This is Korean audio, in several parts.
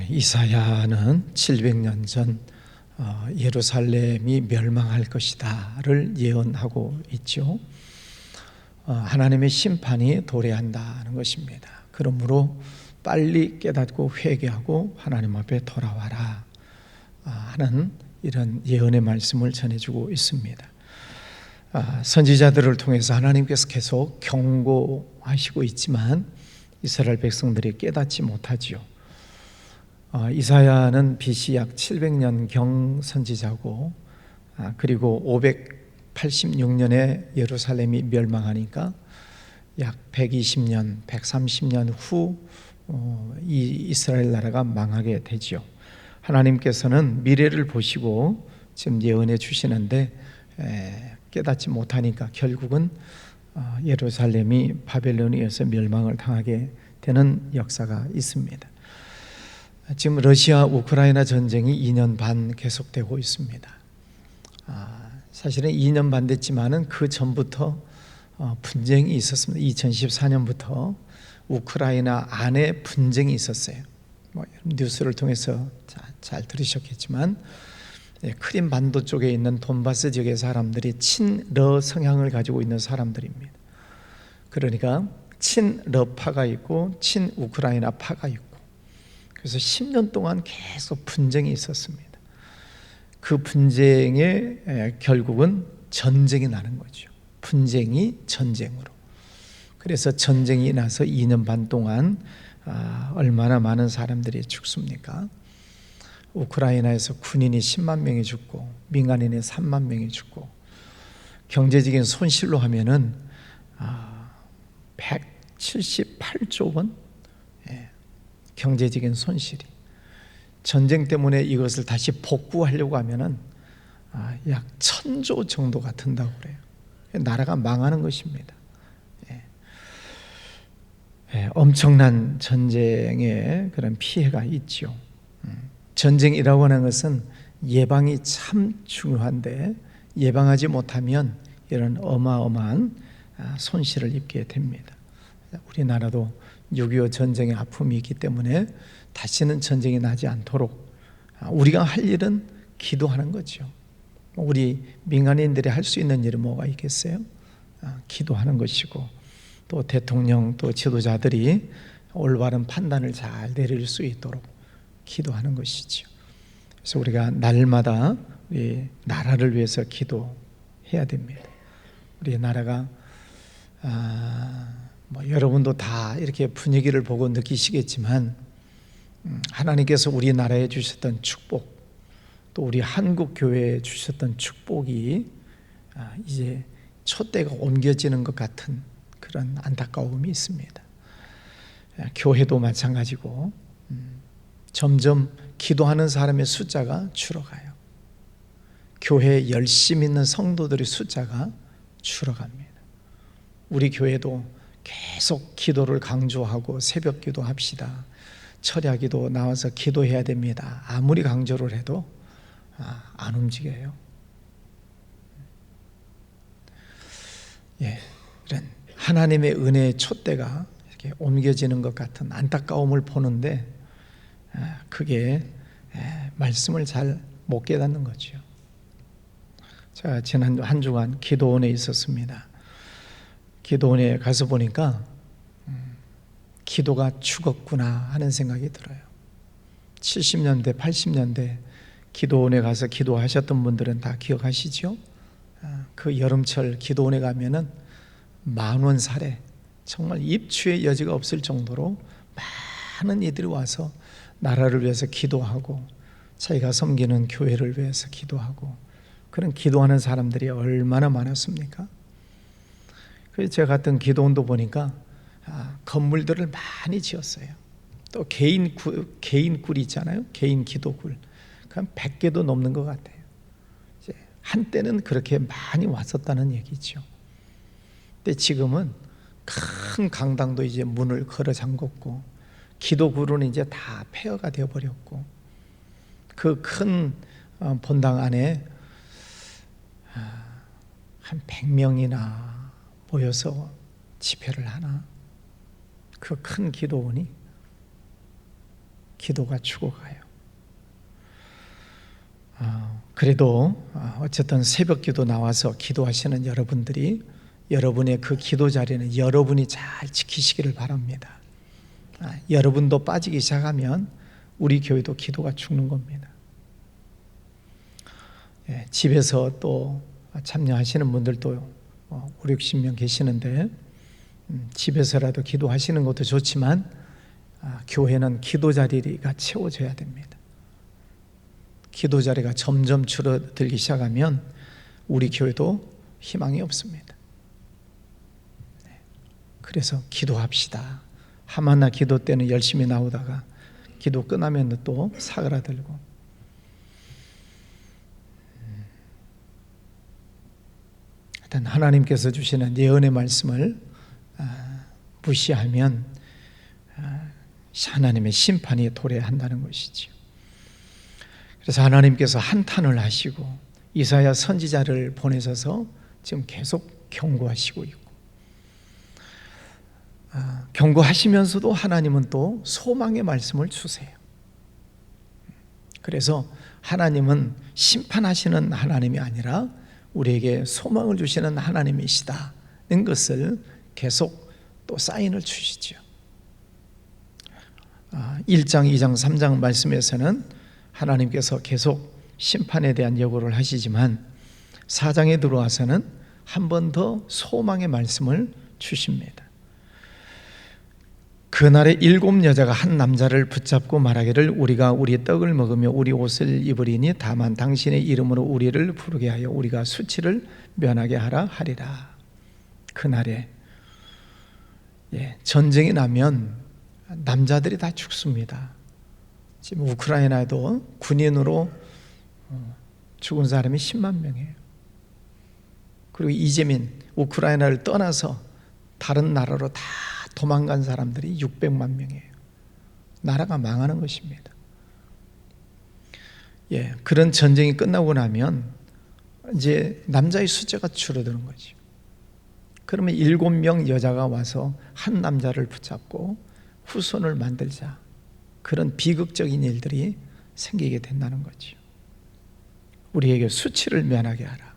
이사야는 700년 전 예루살렘이 멸망할 것이다를 예언하고 있죠. 하나님의 심판이 도래한다는 것입니다. 그러므로 빨리 깨닫고 회개하고 하나님 앞에 돌아와라 하는 이런 예언의 말씀을 전해주고 있습니다. 선지자들을 통해서 하나님께서 계속 경고하시고 있지만 이스라엘 백성들이 깨닫지 못하지요. 이사야는 BC 약 700년경 선지자고, 그리고 586년에 예루살렘이 멸망하니까 약 120년, 130년 후 이 이스라엘 나라가 망하게 되죠. 하나님께서는 미래를 보시고 지금 예언해 주시는데 깨닫지 못하니까 결국은 예루살렘이 바벨론에 의해서 멸망을 당하게 되는 역사가 있습니다. 지금 러시아 우크라이나 전쟁이 2년 반 계속되고 있습니다. 사실은 2년 반 됐지만은 그 전부터 분쟁이 있었습니다. 2014년부터 우크라이나 안에 분쟁이 있었어요. 뉴스를 통해서 잘 들으셨겠지만 크림 반도 쪽에 있는 돈바스 지역의 사람들이 친러 성향을 가지고 있는 사람들입니다. 그러니까 친러파가 있고 친우크라이나 파가 있고, 그래서 10년 동안 계속 분쟁이 있었습니다. 그 분쟁의 결국은 전쟁이 나는 거죠. 분쟁이 전쟁으로. 그래서 전쟁이 나서 2년 반 동안 얼마나 많은 사람들이 죽습니까? 우크라이나에서 군인이 10만 명이 죽고 민간인이 3만 명이 죽고, 경제적인 손실로 하면은 178조 원 경제적인 손실이, 전쟁 때문에 이것을 다시 복구하려고 하면은 약 1000조 정도가 든다고 그래요. 나라가 망하는 것입니다. 엄청난 전쟁의 그런 피해가 있죠. 전쟁이라고 하는 것은 예방이 참 중요한데 예방하지 못하면 이런 어마어마한 손실을 입게 됩니다. 우리나라도 6.25 전쟁의 아픔이 있기 때문에 다시는 전쟁이 나지 않도록 우리가 할 일은 기도하는 거죠. 우리 민간인들이 할 수 있는 일은 뭐가 있겠어요? 기도하는 것이고, 또 대통령 또 지도자들이 올바른 판단을 잘 내릴 수 있도록 기도하는 것이죠. 그래서 우리가 날마다 우리 나라를 위해서 기도해야 됩니다. 우리 나라가 여러분도 다 이렇게 분위기를 보고 느끼시겠지만 하나님께서 우리나라에 주셨던 축복, 또 우리 한국 교회에 주셨던 축복이 이제 촛대가 옮겨지는 것 같은 그런 안타까움이 있습니다. 교회도 마찬가지고 점점 기도하는 사람의 숫자가 줄어가요. 교회에 열심 있는 성도들의 숫자가 줄어갑니다. 우리 교회도 계속 기도를 강조하고 새벽 기도합시다, 철야기도 나와서 기도해야 됩니다, 아무리 강조를 해도 안 움직여요. 이런 하나님의 은혜의 촛대가 이렇게 옮겨지는 것 같은 안타까움을 보는데 그게 말씀을 잘 못 깨닫는 거죠. 제가 지난 한 주간 기도원에 있었습니다. 기도원에 가서 보니까 기도가 죽었구나 하는 생각이 들어요. 70년대 80년대 기도원에 가서 기도하셨던 분들은 다 기억하시죠? 그 여름철 기도원에 가면은 만원 사례, 정말 입추의 여지가 없을 정도로 많은 이들이 와서 나라를 위해서 기도하고 자기가 섬기는 교회를 위해서 기도하고, 그런 기도하는 사람들이 얼마나 많았습니까? 그래서 제가 갔던 기도원도 보니까 건물들을 많이 지었어요. 또 개인 굴이 있잖아요. 개인 기도굴. 그럼 100개도 넘는 것 같아요. 이제 한때는 그렇게 많이 왔었다는 얘기죠. 근데 지금은 큰 강당도 이제 문을 걸어 잠궜고, 기도굴은 이제 다 폐허가 되어버렸고, 그 큰 본당 안에 한 100명이나 모여서 집회를 하나? 그 큰 기도원이 기도가 죽어가요. 그래도 어쨌든 새벽 기도 나와서 기도하시는 여러분들이 여러분의 그 기도 자리는 여러분이 잘 지키시기를 바랍니다. 여러분도 빠지기 시작하면 우리 교회도 기도가 죽는 겁니다. 집에서 또 참여하시는 분들도 5, 60명 계시는데 집에서라도 기도하시는 것도 좋지만 교회는 기도 자리가 채워져야 됩니다. 기도 자리가 점점 줄어들기 시작하면 우리 교회도 희망이 없습니다. 그래서 기도합시다. 하마나 기도 때는 열심히 나오다가 기도 끝나면 또 사그라들고, 일단 하나님께서 주시는 예언의 말씀을 무시하면 하나님의 심판이 도래한다는 것이죠. 그래서 하나님께서 한탄을 하시고 이사야 선지자를 보내셔서 지금 계속 경고하시고 있고, 경고하시면서도 하나님은 또 소망의 말씀을 주세요. 그래서 하나님은 심판하시는 하나님이 아니라 우리에게 소망을 주시는 하나님이시다는 것을 계속 또 사인을 주시죠. 1장, 2장, 3장 말씀에서는 하나님께서 계속 심판에 대한 예고를 하시지만 4장에 들어와서는 한 번 더 소망의 말씀을 주십니다. 그날에 7 여자가 한 남자를 붙잡고 말하기를 우리가 우리 떡을 먹으며 우리 옷을 입으리니 다만 당신의 이름으로 우리를 부르게 하여 우리가 수치를 면하게 하라 하리라. 그날에 전쟁이 나면 남자들이 다 죽습니다. 지금 우크라이나에도 군인으로 죽은 사람이 10만 명이에요. 그리고 이재민 우크라이나를 떠나서 다른 나라로 다 도망간 사람들이 600만 명이에요. 나라가 망하는 것입니다. 그런 전쟁이 끝나고 나면 이제 남자의 숫자가 줄어드는 거죠. 그러면 7명 여자가 와서 한 남자를 붙잡고 후손을 만들자, 그런 비극적인 일들이 생기게 된다는 거죠. 우리에게 수치를 면하게 하라.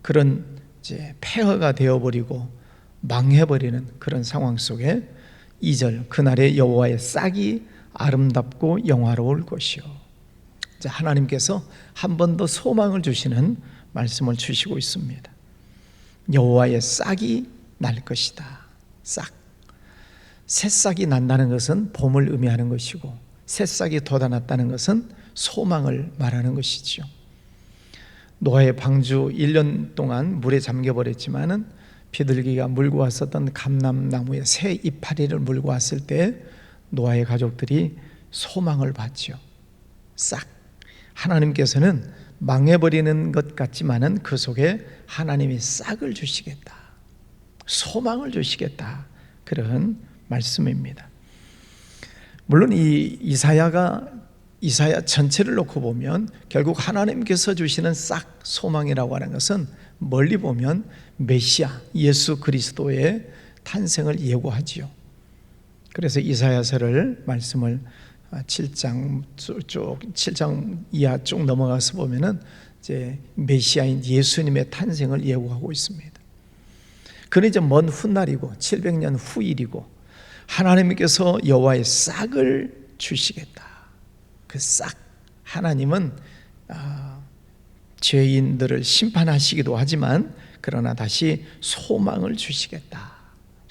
그런 이제 폐허가 되어버리고 망해버리는 그런 상황 속에 2절 그날의 여호와의 싹이 아름답고 영화로울 것이요. 이제 하나님께서 한 번 더 소망을 주시는 말씀을 주시고 있습니다. 여호와의 싹이 날 것이다. 싹. 새싹이 난다는 것은 봄을 의미하는 것이고, 새싹이 돋아났다는 것은 소망을 말하는 것이지요. 노아의 방주 1년 동안 물에 잠겨버렸지만은 비둘기가 물고 왔었던 감람나무의 새 이파리를 물고 왔을 때 노아의 가족들이 소망을 봤죠. 싹. 하나님께서는 망해버리는 것 같지만은 그 속에 하나님이 싹을 주시겠다, 소망을 주시겠다, 그런 말씀입니다. 물론 이 이사야 전체를 놓고 보면 결국 하나님께서 주시는 싹 소망이라고 하는 것은 멀리 보면 메시아 예수 그리스도의 탄생을 예고하지요. 그래서 이사야서를 말씀을 7장 이하 쭉 넘어가서 보면은 이제 메시아인 예수님의 탄생을 예고하고 있습니다. 그는 이제 먼 훗날이고 700년 후 일이고 하나님께서 여호와의 싹을 주시겠다. 그 싹, 하나님은 죄인들을 심판하시기도 하지만 그러나 다시 소망을 주시겠다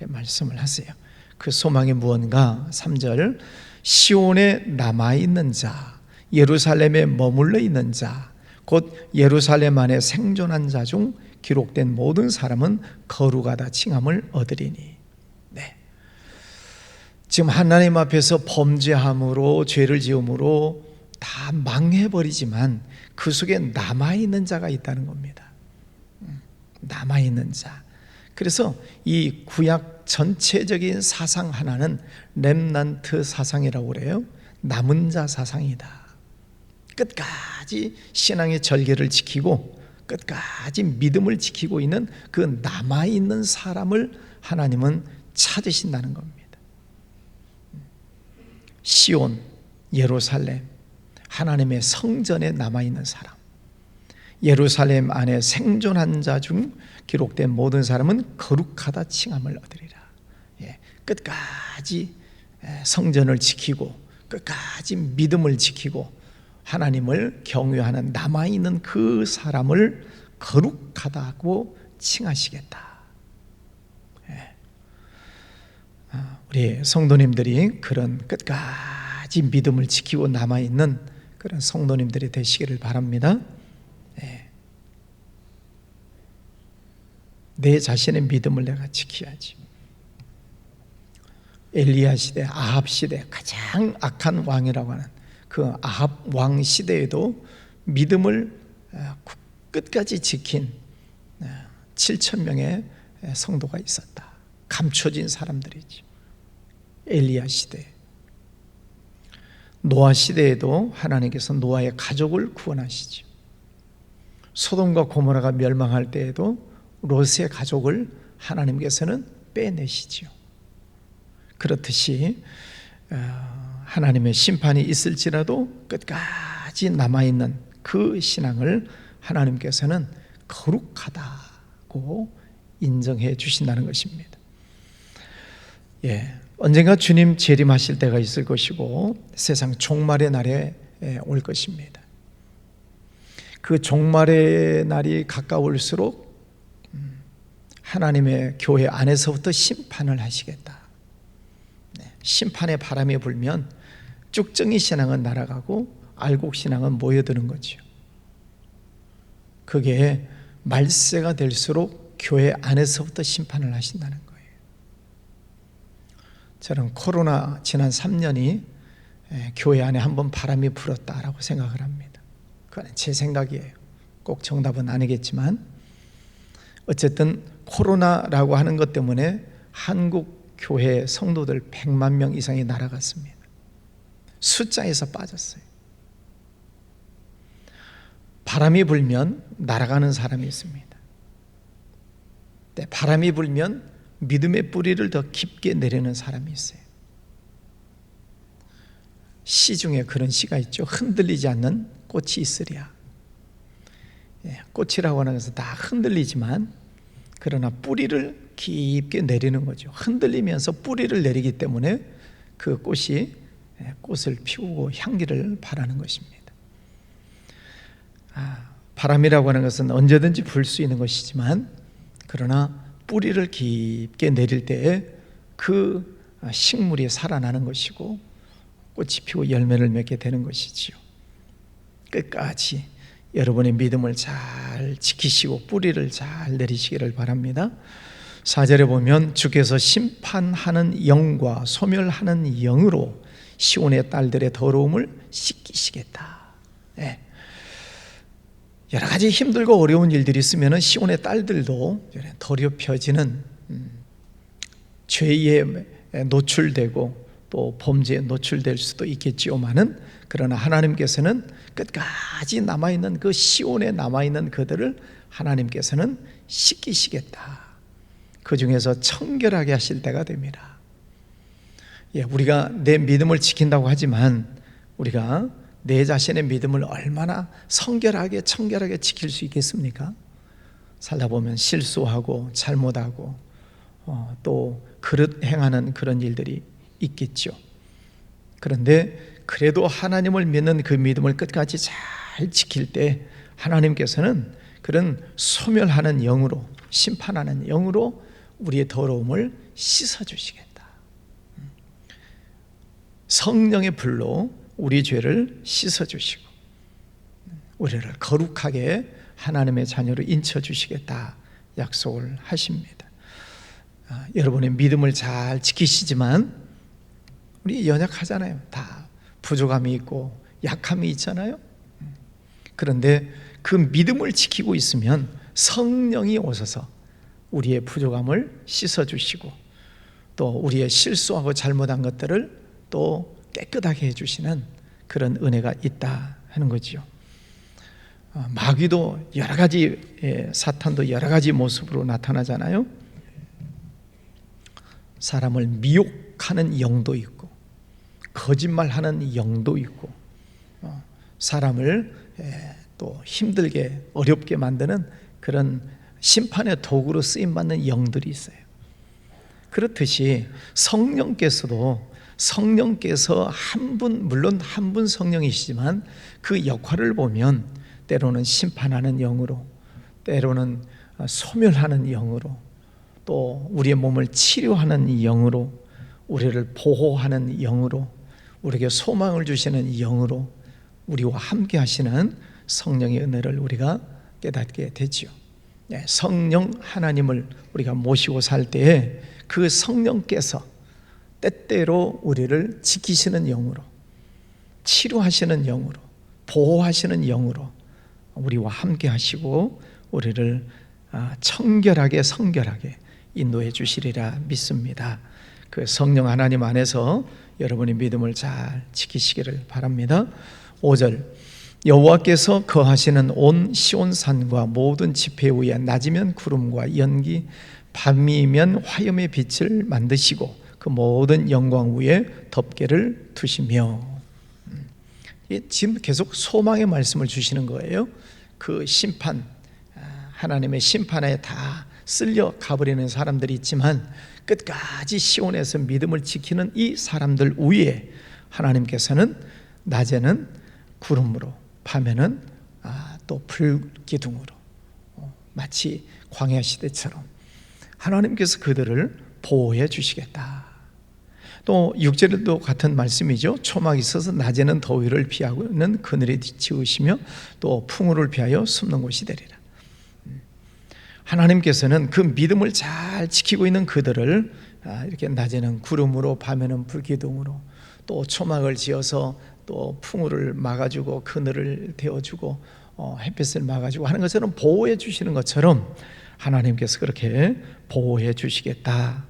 말씀을 하세요. 그 소망이 무언가? 3절 시온에 남아있는 자, 예루살렘에 머물러 있는 자, 곧 예루살렘 안에 생존한 자 중 기록된 모든 사람은 거룩하다 칭함을 얻으리니. 지금 하나님 앞에서 범죄함으로 죄를 지음으로 다 망해버리지만 그 속에 남아있는 자가 있다는 겁니다. 남아있는 자. 그래서 이 구약 전체적인 사상 하나는 렘넌트 사상이라고 그래요. 남은 자 사상이다. 끝까지 신앙의 절개를 지키고 끝까지 믿음을 지키고 있는 그 남아있는 사람을 하나님은 찾으신다는 겁니다. 시온, 예루살렘, 하나님의 성전에 남아있는 사람, 예루살렘 안에 생존한 자 중 기록된 모든 사람은 거룩하다 칭함을 얻으리라. 끝까지 성전을 지키고 끝까지 믿음을 지키고 하나님을 경외하는 남아있는 그 사람을 거룩하다고 칭하시겠다. 우리 성도님들이 그런 끝까지 믿음을 지키고 남아있는 그런 성도님들이 되시기를 바랍니다. 내 자신의 믿음을 내가 지켜야지. 엘리야 시대, 아합 시대, 가장 악한 왕이라고 하는 그 아합 왕 시대에도 믿음을 끝까지 지킨 7,000명의 성도가 있었다. 감춰진 사람들이지. 엘리야 시대, 노아 시대에도 하나님께서 노아의 가족을 구원하시죠. 소돔과 고모라가 멸망할 때에도 롯의 가족을 하나님께서는 빼내시지요. 그렇듯이 하나님의 심판이 있을지라도 끝까지 남아있는 그 신앙을 하나님께서는 거룩하다고 인정해 주신다는 것입니다. 언젠가 주님 재림하실 때가 있을 것이고 세상 종말의 날에 올 것입니다. 그 종말의 날이 가까울수록 하나님의 교회 안에서부터 심판을 하시겠다. 심판의 바람이 불면 쭉정이 신앙은 날아가고 알곡 신앙은 모여드는 거죠. 그게 말세가 될수록 교회 안에서부터 심판을 하신다는 거예요. 저는 코로나 지난 3년이 교회 안에 한번 바람이 불었다라고 생각을 합니다. 그건 제 생각이에요. 꼭 정답은 아니겠지만 어쨌든 코로나라고 하는 것 때문에 한국 교회 성도들 100만 명 이상이 날아갔습니다. 숫자에서 빠졌어요. 바람이 불면 날아가는 사람이 있습니다. 바람이 불면 믿음의 뿌리를 더 깊게 내리는 사람이 있어요. 시 중에 그런 시가 있죠. 흔들리지 않는 꽃이 있으랴. 꽃이라고 하는 것은 다 흔들리지만 그러나 뿌리를 깊게 내리는 거죠. 흔들리면서 뿌리를 내리기 때문에 그 꽃이 꽃을 피우고 향기를 발하는 것입니다. 바람이라고 하는 것은 언제든지 불 수 있는 것이지만 그러나 뿌리를 깊게 내릴 때에 그 식물이 살아나는 것이고 꽃이 피고 열매를 맺게 되는 것이지요. 끝까지 여러분의 믿음을 잘 지키시고 뿌리를 잘 내리시기를 바랍니다. 4절에 보면 주께서 심판하는 영과 소멸하는 영으로 시온의 딸들의 더러움을 씻기시겠다. 여러 가지 힘들고 어려운 일들이 있으면 시온의 딸들도 더럽혀지는 죄에 노출되고 또 범죄에 노출될 수도 있겠지요만은 그러나 하나님께서는 끝까지 남아있는 그 시온에 남아있는 그들을 하나님께서는 씻기시겠다. 그 중에서 청결하게 하실 때가 됩니다. 우리가 내 믿음을 지킨다고 하지만 우리가 내 자신의 믿음을 얼마나 청결하게 지킬 수 있겠습니까? 살다 보면 실수하고 잘못하고 또 그릇 행하는 그런 일들이 있겠죠. 그런데 그래도 하나님을 믿는 그 믿음을 끝까지 잘 지킬 때 하나님께서는 그런 소멸하는 영으로 심판하는 영으로 우리의 더러움을 씻어주시겠다. 성령의 불로 우리 죄를 씻어주시고 우리를 거룩하게 하나님의 자녀로 인쳐주시겠다 약속을 하십니다. 여러분의 믿음을 잘 지키시지만 우리 연약하잖아요. 다 부족함이 있고 약함이 있잖아요. 그런데 그 믿음을 지키고 있으면 성령이 오셔서 우리의 부족함을 씻어주시고 또 우리의 실수하고 잘못한 것들을 또 깨끗하게 해주시는 그런 은혜가 있다 하는 거죠. 마귀도 여러 가지, 사탄도 여러 가지 모습으로 나타나잖아요. 사람을 미혹하는 영도 있고, 거짓말하는 영도 있고, 사람을 또 힘들게 어렵게 만드는 그런 심판의 도구로 쓰임받는 영들이 있어요. 그렇듯이 성령께서 한 분, 물론 한 분 성령이시지만 그 역할을 보면 때로는 심판하는 영으로, 때로는 소멸하는 영으로, 또 우리의 몸을 치료하는 영으로, 우리를 보호하는 영으로, 우리에게 소망을 주시는 영으로 우리와 함께 하시는 성령의 은혜를 우리가 깨닫게 되지요. 성령 하나님을 우리가 모시고 살 때에 그 성령께서 때때로 우리를 지키시는 영으로, 치료하시는 영으로, 보호하시는 영으로 우리와 함께 하시고 우리를 청결하게 성결하게 인도해 주시리라 믿습니다. 그 성령 하나님 안에서 여러분의 믿음을 잘 지키시기를 바랍니다. 5절, 여호와께서 거하시는 온 시온산과 모든 지폐 위에 낮이면 구름과 연기, 밤이면 화염의 빛을 만드시고 그 모든 영광 위에 덮개를 두시며. 지금 계속 소망의 말씀을 주시는 거예요. 그 심판, 하나님의 심판에 다 쓸려 가버리는 사람들이 있지만 끝까지 시온에서 믿음을 지키는 이 사람들 위에 하나님께서는 낮에는 구름으로, 밤에는 또 불기둥으로, 마치 광야 시대처럼 하나님께서 그들을 보호해 주시겠다. 또 6절에도 같은 말씀이죠. 초막이 있어서 낮에는 더위를 피하고는 그늘에 지으시며 또 풍우를 피하여 숨는 곳이 되리라. 하나님께서는 그 믿음을 잘 지키고 있는 그들을 이렇게 낮에는 구름으로, 밤에는 불기둥으로, 또 초막을 지어서 또 풍우를 막아주고 그늘을 데워주고 햇빛을 막아주고 하는 것처럼 보호해 주시는 것처럼 하나님께서 그렇게 보호해 주시겠다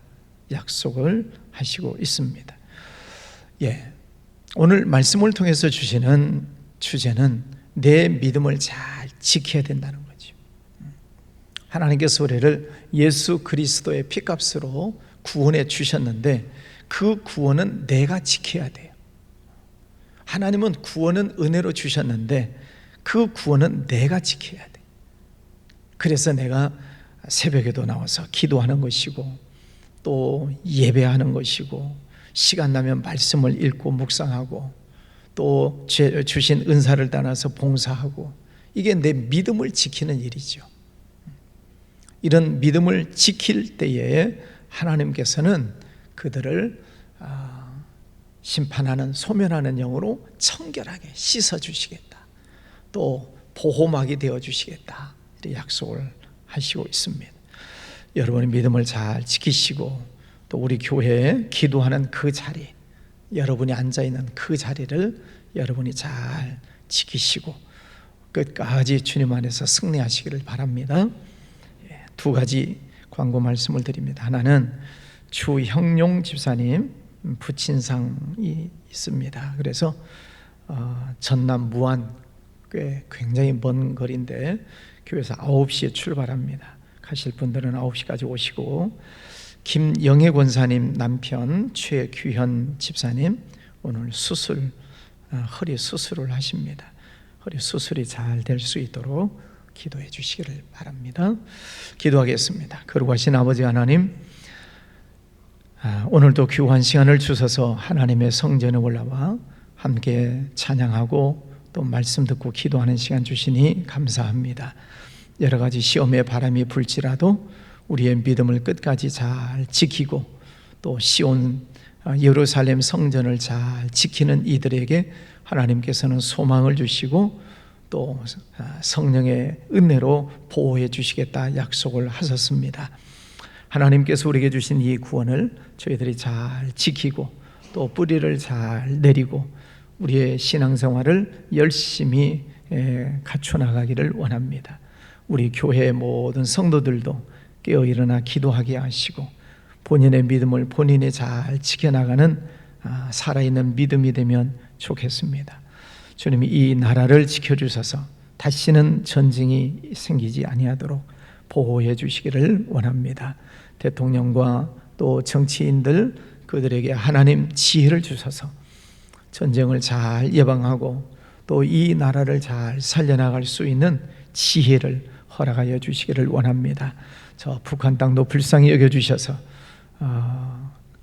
약속을 하시고 있습니다. 오늘 말씀을 통해서 주시는 주제는 내 믿음을 잘 지켜야 된다는 거죠. 하나님께서 우리를 예수 그리스도의 피값으로 구원해 주셨는데 그 구원은 내가 지켜야 돼요. 하나님은 구원은 은혜로 주셨는데 그 구원은 내가 지켜야 돼. 그래서 내가 새벽에도 나와서 기도하는 것이고, 또 예배하는 것이고, 시간 나면 말씀을 읽고 묵상하고, 또 주신 은사를 따라서 봉사하고, 이게 내 믿음을 지키는 일이죠. 이런 믿음을 지킬 때에 하나님께서는 그들을 심판하는, 소멸하는 영으로 청결하게 씻어주시겠다, 또 보호막이 되어주시겠다, 이렇게 약속을 하시고 있습니다. 여러분의 믿음을 잘 지키시고, 또 우리 교회에 기도하는 그 자리, 여러분이 앉아있는 그 자리를 여러분이 잘 지키시고 끝까지 주님 안에서 승리하시기를 바랍니다. 두 가지 광고 말씀을 드립니다. 하나는 주형용 집사님 부친상이 있습니다. 그래서 전남 무안, 꽤 굉장히 먼 거리인데 교회에서 9시에 출발합니다. 가실 분들은 9시까지 오시고, 김영애 권사님 남편 최규현 집사님 오늘 허리 수술을 하십니다. 허리 수술이 잘 될 수 있도록 기도해 주시기를 바랍니다. 기도하겠습니다. 거룩하신 아버지 하나님, 오늘도 귀한 시간을 주셔서 하나님의 성전에 올라와 함께 찬양하고 또 말씀 듣고 기도하는 시간 주시니 감사합니다. 여러 가지 시험의 바람이 불지라도 우리의 믿음을 끝까지 잘 지키고, 또 시온 예루살렘 성전을 잘 지키는 이들에게 하나님께서는 소망을 주시고 또 성령의 은혜로 보호해 주시겠다 약속을 하셨습니다. 하나님께서 우리에게 주신 이 구원을 저희들이 잘 지키고 또 뿌리를 잘 내리고 우리의 신앙생활을 열심히 갖춰 나가기를 원합니다. 우리 교회의 모든 성도들도 깨어 일어나 기도하게 하시고 본인의 믿음을 본인이 잘 지켜나가는 살아있는 믿음이 되면 좋겠습니다. 주님이 이 나라를 지켜주셔서 다시는 전쟁이 생기지 아니하도록 보호해 주시기를 원합니다. 대통령과 또 정치인들 그들에게 하나님 지혜를 주셔서 전쟁을 잘 예방하고 또 이 나라를 잘 살려나갈 수 있는 지혜를 허락하여 주시기를 원합니다. 저 북한 땅도 불쌍히 여겨주셔서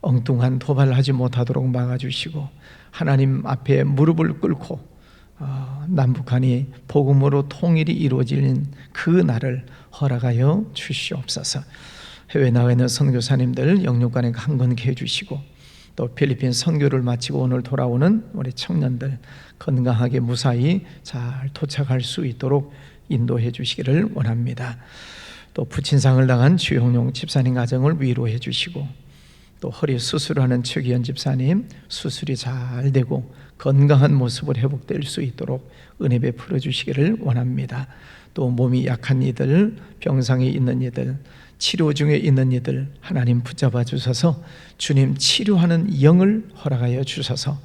엉뚱한 도발을 하지 못하도록 막아주시고 하나님 앞에 무릎을 꿇고 남북한이 복음으로 통일이 이루어지는 그 날을 허락하여 주시옵소서. 해외 나가 있는 선교사님들 영육간에 강건케 해주시고 또 필리핀 선교를 마치고 오늘 돌아오는 우리 청년들 건강하게 무사히 잘 도착할 수 있도록 인도해 주시기를 원합니다. 또 부친상을 당한 주영용 집사님 가정을 위로해 주시고 또 허리 수술하는 최기현 집사님 수술이 잘 되고 건강한 모습으로 회복될 수 있도록 은혜 베풀어 주시기를 원합니다. 또 몸이 약한 이들, 병상에 있는 이들, 치료 중에 있는 이들 하나님 붙잡아 주셔서 주님 치료하는 영을 허락하여 주셔서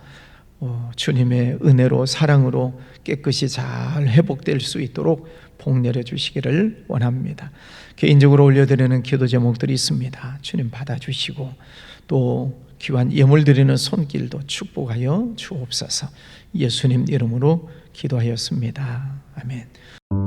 주님의 은혜로 사랑으로 깨끗이 잘 회복될 수 있도록 복내려 주시기를 원합니다. 개인적으로 올려드리는 기도 제목들이 있습니다. 주님 받아주시고 또 귀한 예물 드리는 손길도 축복하여 주옵소서. 예수님 이름으로 기도하였습니다. 아멘.